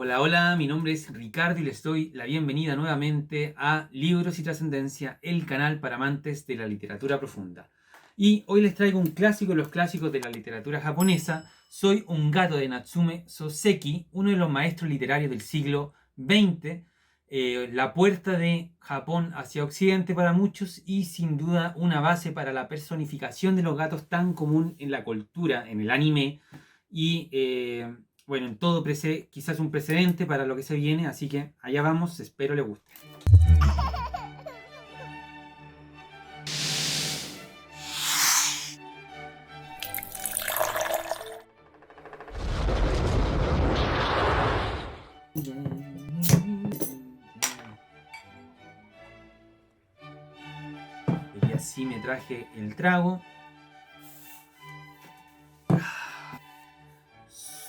Hola, hola, mi nombre es Ricardo y les doy la bienvenida nuevamente a Libros y Trascendencia, el canal para amantes de la literatura profunda. Y hoy les traigo un clásico de los clásicos de la literatura japonesa. Soy un gato de Natsume Soseki, uno de los maestros literarios del siglo XX, la puerta de Japón hacia Occidente para muchos y sin duda una base para la personificación de los gatos tan común en la cultura, en el anime y bueno, en todo quizás un precedente para lo que se viene, así que allá vamos, espero le guste. Y así me traje el trago.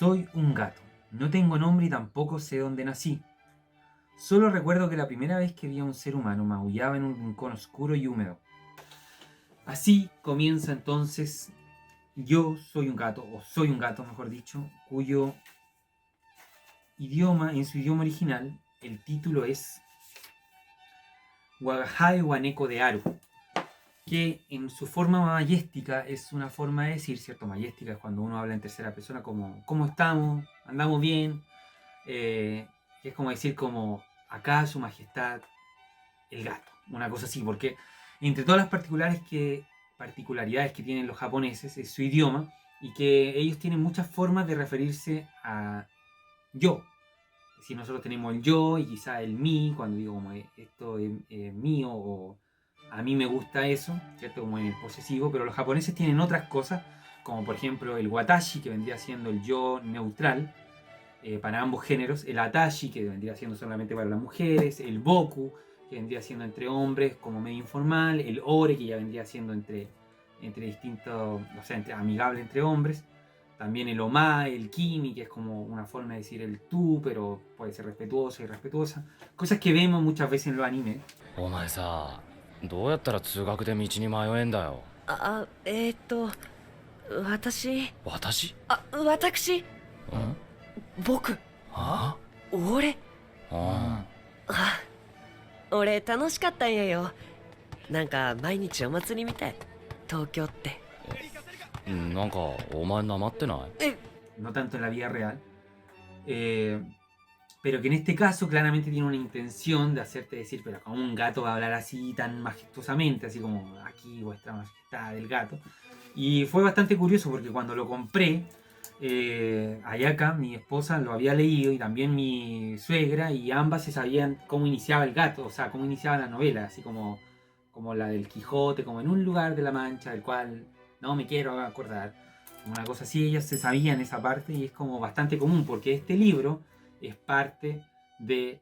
Soy un gato. No tengo nombre y tampoco sé dónde nací. Solo recuerdo que la primera vez que vi a un ser humano maullaba en un rincón oscuro y húmedo. Así comienza entonces Yo soy un gato, o soy un gato mejor dicho, cuyo idioma, en su idioma original, el título es Wagahai Waneko de Aru, que en su forma mayéstica es una forma de decir, ¿cierto? Mayéstica es cuando uno habla en tercera persona como ¿cómo estamos? ¿Andamos bien? Que es como decir como acá su majestad el gato, una cosa así, porque entre todas las particularidades que tienen los japoneses es su idioma y que ellos tienen muchas formas de referirse a yo. Si nosotros tenemos el yo y quizá el mí, cuando digo como esto es mío o a mí me gusta eso, ¿cierto? Como en el posesivo, pero los japoneses tienen otras cosas, como por ejemplo el watashi, que vendría siendo el yo neutral, para ambos géneros, el atashi, que vendría siendo solamente para las mujeres, el boku, que vendría siendo entre hombres como medio informal, el ore, que ya vendría siendo entre distintos, o sea, amigable entre hombres, también el oma, el kimi, que es como una forma de decir el tú, pero puede ser respetuoso y respetuosa, cosas que vemos muchas veces en los animes. お前さ、どうやったら通学で道に迷えんだよ。私、私私、ん僕、あ俺、ああ、俺楽しかったんやよ。なんか毎日お祭りみたい。東京って。なんか、お前なまってない？No tanto en la vida real, eh, pero que en este caso claramente tiene una intención de hacerte decir, pero como un gato va a hablar así tan majestuosamente, así como aquí vuestra majestad del gato. Y fue bastante curioso porque cuando lo compré, Ayaka, mi esposa, lo había leído y también mi suegra, y ambas se sabían cómo iniciaba el gato, o sea, cómo iniciaba la novela, así como la del Quijote, como en un lugar de la Mancha, del cual no me quiero acordar. Una cosa así, ellas se sabían esa parte y es como bastante común porque este libro es parte de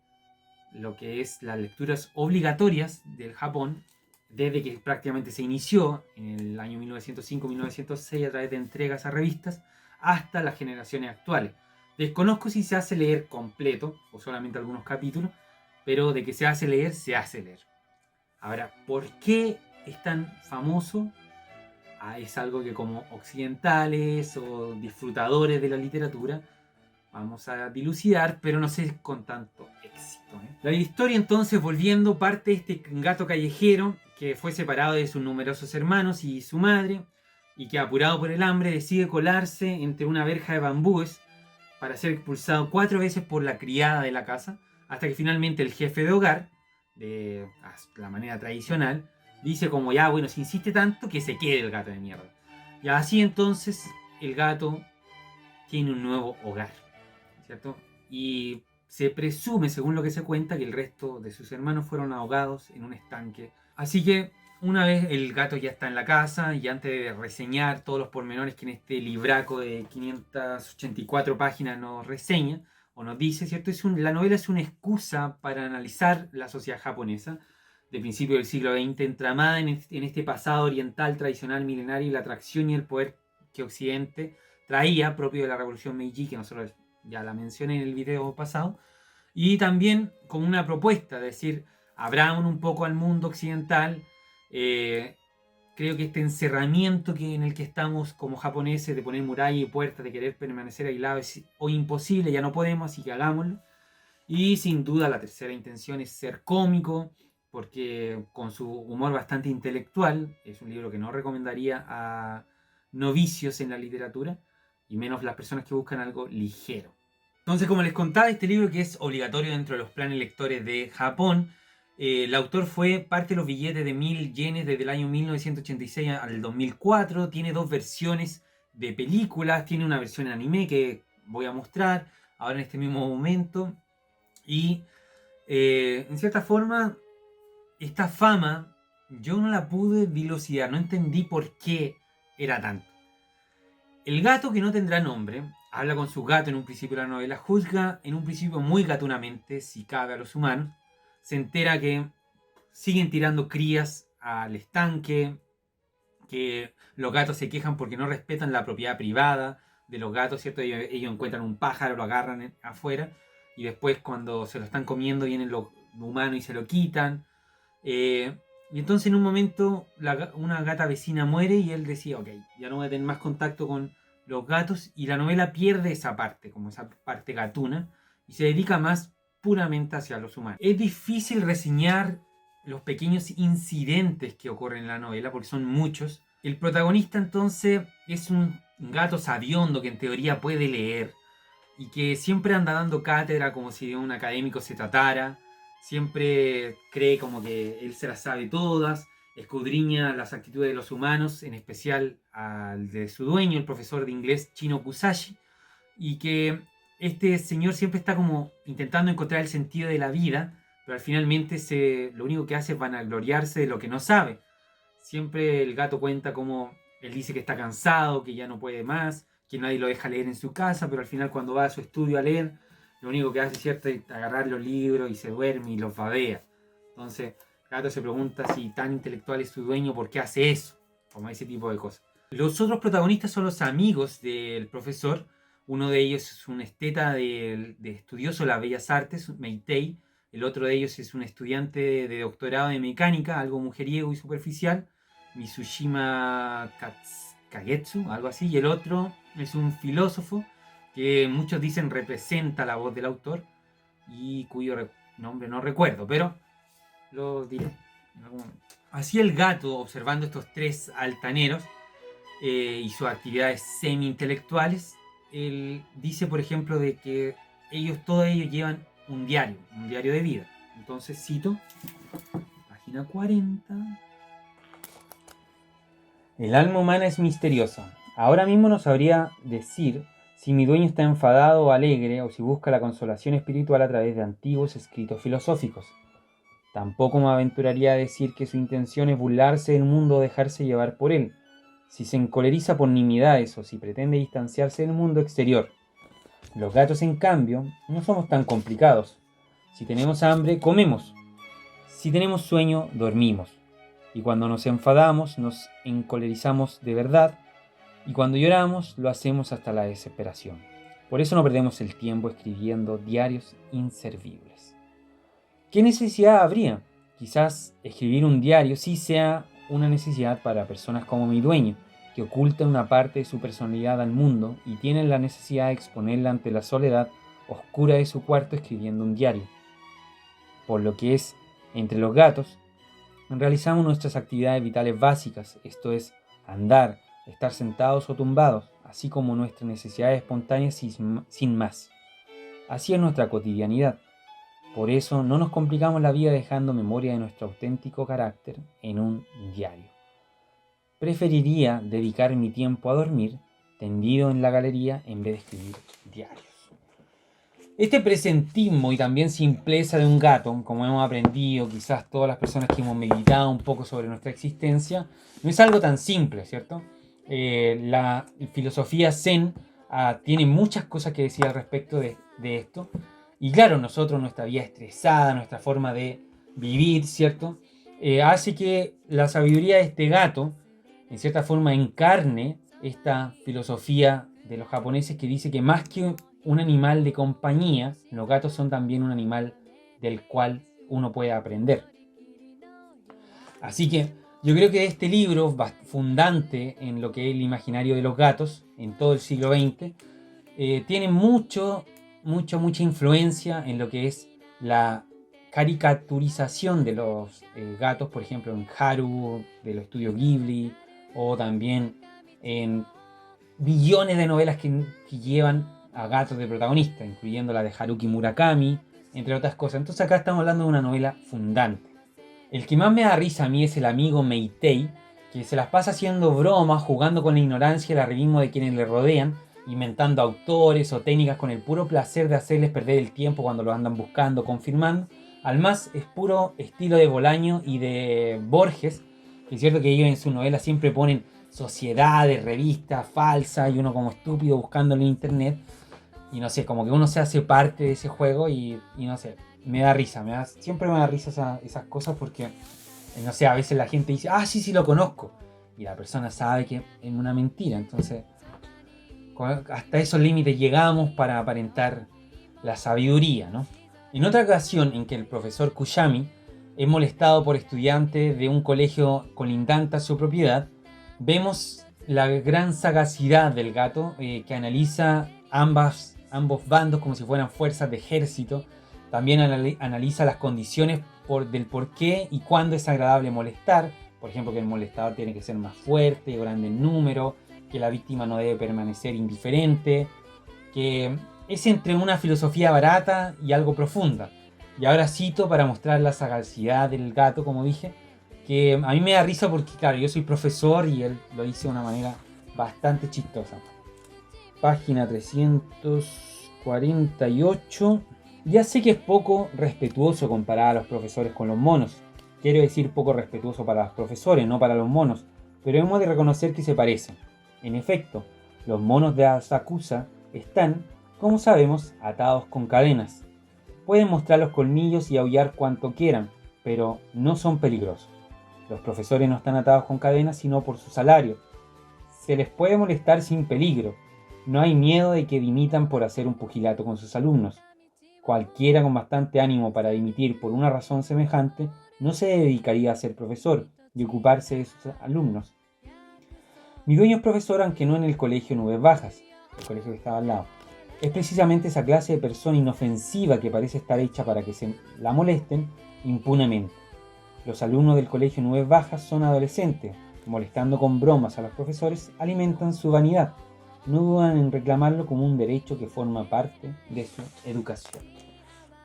lo que es las lecturas obligatorias del Japón desde que prácticamente se inició en el año 1905-1906 a través de entregas a revistas hasta las generaciones actuales. Desconozco si se hace leer completo o solamente algunos capítulos, pero de que se hace leer, se hace leer. Ahora, ¿por qué es tan famoso? Es algo que como occidentales o disfrutadores de la literatura vamos a dilucidar, pero no sé con tanto éxito. La historia entonces, volviendo, parte de este gato callejero que fue separado de sus numerosos hermanos y su madre, y que apurado por el hambre decide colarse entre una verja de bambúes para ser expulsado 4 veces por la criada de la casa, hasta que finalmente el jefe de hogar, de la manera tradicional, dice como ya, bueno, si insiste tanto, que se quede el gato de mierda. Y así entonces el gato tiene un nuevo hogar, ¿cierto? Y se presume, según lo que se cuenta, que el resto de sus hermanos fueron ahogados en un estanque. Así que una vez el gato ya está en la casa y antes de reseñar todos los pormenores que en este libraco de 584 páginas nos reseña o nos dice, ¿cierto? La novela es una excusa para analizar la sociedad japonesa de principio del siglo XX, entramada en este pasado oriental tradicional milenario y la atracción y el poder que Occidente traía propio de la revolución Meiji, que nosotros ya la mencioné en el video pasado, y también como una propuesta, es decir, abramos un poco al mundo occidental, eh, creo que este encerramiento en el que estamos como japoneses, de poner muralla y puertas, de querer permanecer aislados, es hoy imposible, ya no podemos, así que hagámoslo. Y sin duda la tercera intención es ser cómico, porque con su humor bastante intelectual, es un libro que no recomendaría a novicios en la literatura, y menos las personas que buscan algo ligero. Entonces, como les contaba, este libro, que es obligatorio dentro de los planes lectores de Japón, el autor fue parte de los billetes de 1000 yenes desde el año 1986 al 2004. Tiene dos versiones de películas. Tiene una versión en anime que voy a mostrar ahora en este mismo momento. Y en cierta forma, esta fama yo no la pude dilucidar. No entendí por qué era tanto. El gato, que no tendrá nombre, habla con su gato en un principio de la novela. Juzga en un principio muy gatunamente, si cabe, a los humanos. Se entera que siguen tirando crías al estanque, que los gatos se quejan porque no respetan la propiedad privada de los gatos, ¿cierto? Ellos encuentran un pájaro, lo agarran afuera, y después cuando se lo están comiendo vienen los humanos y se lo quitan. Y entonces en un momento una gata vecina muere y él decía, ok, ya no voy a tener más contacto con los gatos, y la novela pierde esa parte, como esa parte gatuna, y se dedica más puramente hacia los humanos. Es difícil reseñar los pequeños incidentes que ocurren en la novela, porque son muchos. El protagonista entonces es un gato sabiondo que en teoría puede leer, y que siempre anda dando cátedra como si de un académico se tratara. Siempre cree como que él se las sabe todas, escudriña las actitudes de los humanos, en especial al de su dueño, el profesor de inglés Chino Kusashi, y que este señor siempre está como intentando encontrar el sentido de la vida, pero finalmente lo único que hace es vanagloriarse de lo que no sabe. Siempre el gato cuenta cómo él dice que está cansado, que ya no puede más, que nadie lo deja leer en su casa, pero al final cuando va a su estudio a leer, lo único que hace, ¿cierto?, es agarrar los libros y se duerme y los babea. Entonces el gato se pregunta si tan intelectual es su dueño, ¿por qué hace eso? Como ese tipo de cosas. Los otros protagonistas son los amigos del profesor. Uno de ellos es un esteta de estudioso de las bellas artes, Meitei. El otro de ellos es un estudiante de doctorado de mecánica, algo mujeriego y superficial, Mitsushima Kagetsu, algo así. Y el otro es un filósofo que muchos dicen representa la voz del autor y cuyo nombre no recuerdo, pero lo diré en algún momento. Así el gato, observando estos tres altaneros y sus actividades semi-intelectuales, él dice, por ejemplo, de que todos ellos llevan un diario de vida. Entonces cito, página 40. El alma humana es misteriosa. Ahora mismo no sabría decir si mi dueño está enfadado o alegre, o si busca la consolación espiritual a través de antiguos escritos filosóficos. Tampoco me aventuraría a decir que su intención es burlarse del mundo o dejarse llevar por él, si se encoleriza por nimiedades o si pretende distanciarse del mundo exterior. Los gatos, en cambio, no somos tan complicados. Si tenemos hambre, comemos. Si tenemos sueño, dormimos. Y cuando nos enfadamos, nos encolerizamos de verdad. Y cuando lloramos, lo hacemos hasta la desesperación. Por eso no perdemos el tiempo escribiendo diarios inservibles. ¿Qué necesidad habría? Quizás escribir un diario sí sea una necesidad para personas como mi dueño, que ocultan una parte de su personalidad al mundo y tienen la necesidad de exponerla ante la soledad oscura de su cuarto escribiendo un diario. Por lo que es, entre los gatos, realizamos nuestras actividades vitales básicas, esto es, andar, estar sentados o tumbados, así como nuestras necesidades espontáneas sin más. Así es nuestra cotidianidad. Por eso no nos complicamos la vida dejando memoria de nuestro auténtico carácter en un diario. Preferiría dedicar mi tiempo a dormir, tendido en la galería, en vez de escribir diarios. Este presentismo y también simpleza de un gato, como hemos aprendido quizás todas las personas que hemos meditado un poco sobre nuestra existencia, no es algo tan simple, ¿cierto? La filosofía Zen tiene muchas cosas que decir al respecto de esto. Y claro, nosotros, nuestra vida estresada, nuestra forma de vivir, ¿cierto? Hace que la sabiduría de este gato, en cierta forma, encarne esta filosofía de los japoneses que dice que más que un animal de compañía, los gatos son también un animal del cual uno puede aprender. Así que Yo creo que este libro, fundante en lo que es el imaginario de los gatos en todo el siglo XX, tiene mucha influencia en lo que es la caricaturización de los gatos, por ejemplo en Haru, de los estudios Ghibli, o también en billones de novelas que llevan a gatos de protagonista, incluyendo la de Haruki Murakami, entre otras cosas. Entonces acá estamos hablando de una novela fundante. El que más me da risa a mí es el amigo Meitei, que se las pasa haciendo bromas, jugando con la ignorancia y el arribismo de quienes le rodean, inventando autores o técnicas con el puro placer de hacerles perder el tiempo cuando lo andan buscando, confirmando. Al más es puro estilo de Bolaño y de Borges, que es cierto que ellos en sus novelas siempre ponen sociedades, revistas falsas y uno como estúpido buscándolo en internet. Y no sé, como que uno se hace parte de ese juego y no sé, me da risa, siempre me da risa esas cosas porque, no sé, a veces la gente dice, ah, sí, lo conozco. Y la persona sabe que es una mentira. Entonces, hasta esos límites llegamos para aparentar la sabiduría, ¿no? En otra ocasión en que el profesor Kushami es molestado por estudiantes de un colegio colindante a su propiedad, vemos la gran sagacidad del gato que analiza ambos bandos como si fueran fuerzas de ejército. También analiza las condiciones del por qué y cuándo es agradable molestar. Por ejemplo, que el molestador tiene que ser más fuerte, grande en número, que la víctima no debe permanecer indiferente, que es entre una filosofía barata y algo profunda. Y ahora cito para mostrar la sagacidad del gato, como dije, que a mí me da risa porque, claro, yo soy profesor y él lo dice de una manera bastante chistosa. Página 348. Ya sé que es poco respetuoso comparar a los profesores con los monos. Quiero decir poco respetuoso para los profesores, no para los monos, pero hemos de reconocer que se parecen. En efecto, los monos de Asakusa están, como sabemos, atados con cadenas. Pueden mostrar los colmillos y aullar cuanto quieran, pero no son peligrosos. Los profesores no están atados con cadenas sino por su salario. Se les puede molestar sin peligro. No hay miedo de que dimitan por hacer un pugilato con sus alumnos. Cualquiera con bastante ánimo para dimitir por una razón semejante no se dedicaría a ser profesor y ocuparse de sus alumnos. Mi dueño es profesor, aunque no en el colegio Nubes Bajas, el colegio que estaba al lado. Es precisamente esa clase de persona inofensiva que parece estar hecha para que se la molesten impunemente. Los alumnos del colegio Nubes Bajas son adolescentes, molestando con bromas a los profesores, alimentan su vanidad. No dudan en reclamarlo como un derecho que forma parte de su educación.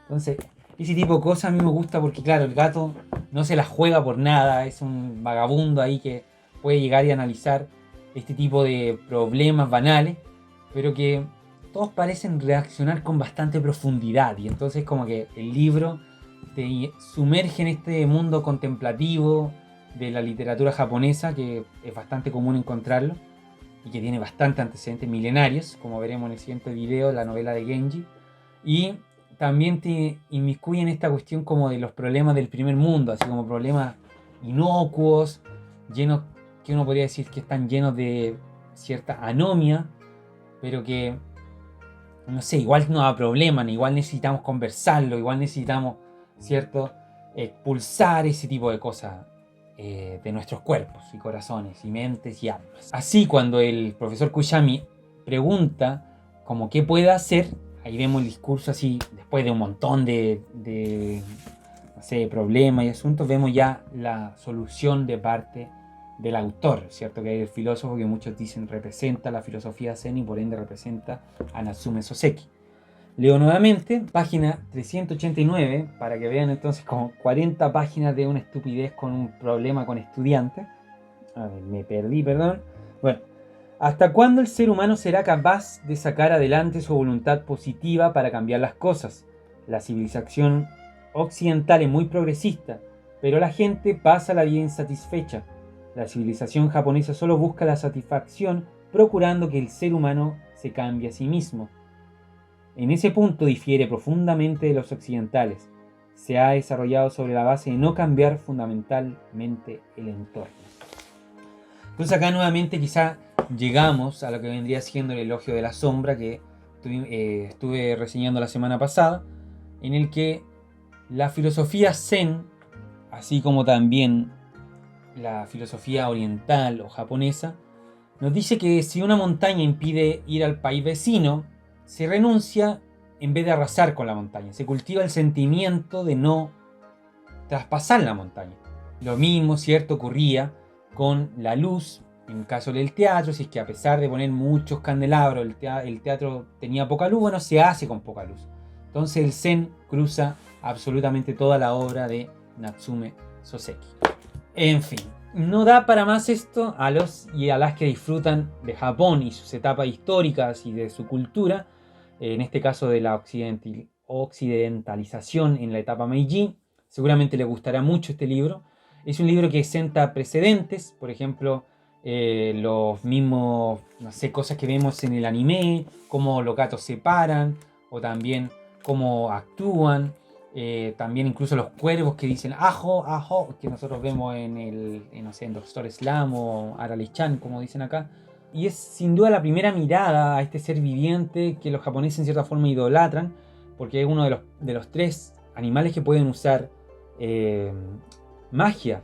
Entonces, ese tipo de cosas a mí me gusta porque, claro, el gato no se la juega por nada, es un vagabundo ahí que puede llegar y analizar este tipo de problemas banales, pero que todos parecen reaccionar con bastante profundidad, y entonces como que el libro te sumerge en este mundo contemplativo de la literatura japonesa, que es bastante común encontrarlo y que tiene bastante antecedentes milenarios, como veremos en el siguiente video, la novela de Genji, y también te inmiscuye en esta cuestión como de los problemas del primer mundo, así como problemas inocuos, llenos, que uno podría decir que están llenos de cierta anomia, pero que, no sé, igual no da problema, igual necesitamos conversarlo, igual necesitamos, ¿cierto?, expulsar ese tipo de cosas de nuestros cuerpos y corazones y mentes y almas. Así, cuando el profesor Kushami pregunta como qué puede hacer, ahí vemos el discurso así, después de un montón de no sé, problemas y asuntos, vemos ya la solución de parte del autor, ¿cierto? Que es el filósofo que muchos dicen representa la filosofía zen y por ende representa a Natsume Soseki. Leo nuevamente, página 389, para que vean entonces como 40 páginas de una estupidez con un problema con estudiantes. A ver, me perdí, perdón. Bueno, ¿hasta cuándo el ser humano será capaz de sacar adelante su voluntad positiva para cambiar las cosas? La civilización occidental es muy progresista, pero la gente pasa la vida insatisfecha. La civilización japonesa solo busca la satisfacción procurando que el ser humano se cambie a sí mismo. En ese punto difiere profundamente de los occidentales. Se ha desarrollado sobre la base de no cambiar fundamentalmente el entorno. Entonces acá nuevamente quizá llegamos a lo que vendría siendo el elogio de la sombra que estuve reseñando la semana pasada, en el que la filosofía zen, así como también la filosofía oriental o japonesa, nos dice que si una montaña impide ir al país vecino, se renuncia en vez de arrasar con la montaña. Se cultiva el sentimiento de no traspasar la montaña. Lo mismo, ¿cierto?, ocurría con la luz, en el caso del teatro. Si es que a pesar de poner muchos candelabros, el teatro tenía poca luz, bueno, se hace con poca luz. Entonces el Zen cruza absolutamente toda la obra de Natsume Soseki. En fin, no da para más esto. A los y a las que disfrutan de Japón y sus etapas históricas y de su cultura, en este caso de la occidentalización en la etapa Meiji, seguramente les gustará mucho este libro. Es un libro que senta precedentes, por ejemplo, los mismos, no sé, cosas que vemos en el anime, cómo los gatos se paran, o también cómo actúan, también incluso los cuervos que dicen ajo, ajo, que nosotros vemos no sé, en Doctor Slam o Arale-chan, como dicen acá. Y es sin duda la primera mirada a este ser viviente que los japoneses en cierta forma idolatran, porque es uno de los 3 animales que pueden usar magia.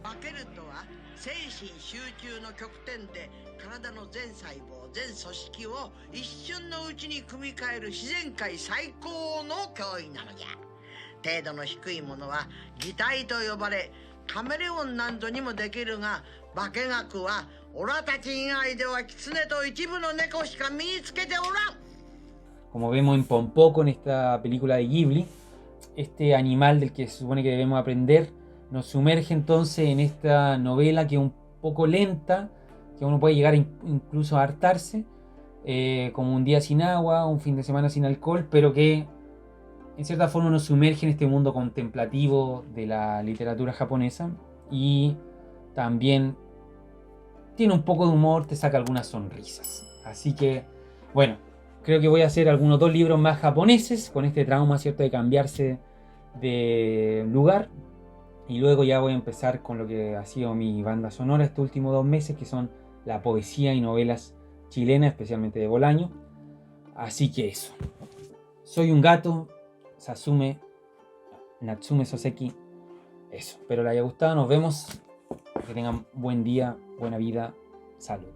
精神集中の極点で体の全細胞全組織を一瞬のうちに組み替える自然界最高の脅威なのじゃ。程度の低いものは擬態と呼ばれ、カメレオンなんぞにもできるが、化学はオラたち以外ではキツネと一部の猫しか身につけておらん。 Como vemos en Pompoco, en esta película de Ghibli, este animal del que se supone que debemos aprender nos sumerge entonces en esta novela que es un poco lenta, que uno puede llegar incluso a hartarse, como un día sin agua, un fin de semana sin alcohol, pero que en cierta forma nos sumerge en este mundo contemplativo de la literatura japonesa y también tiene un poco de humor, te saca algunas sonrisas. Así que, bueno, creo que voy a hacer algunos 2 libros más japoneses con este trauma, ¿cierto?, de cambiarse de lugar. Y luego ya voy a empezar con lo que ha sido mi banda sonora estos últimos 2 meses, que son la poesía y novelas chilenas, especialmente de Bolaño. Así que eso. Soy un gato, Natsume Soseki. Eso. Espero les haya gustado. Nos vemos. Que tengan buen día, buena vida. Salud.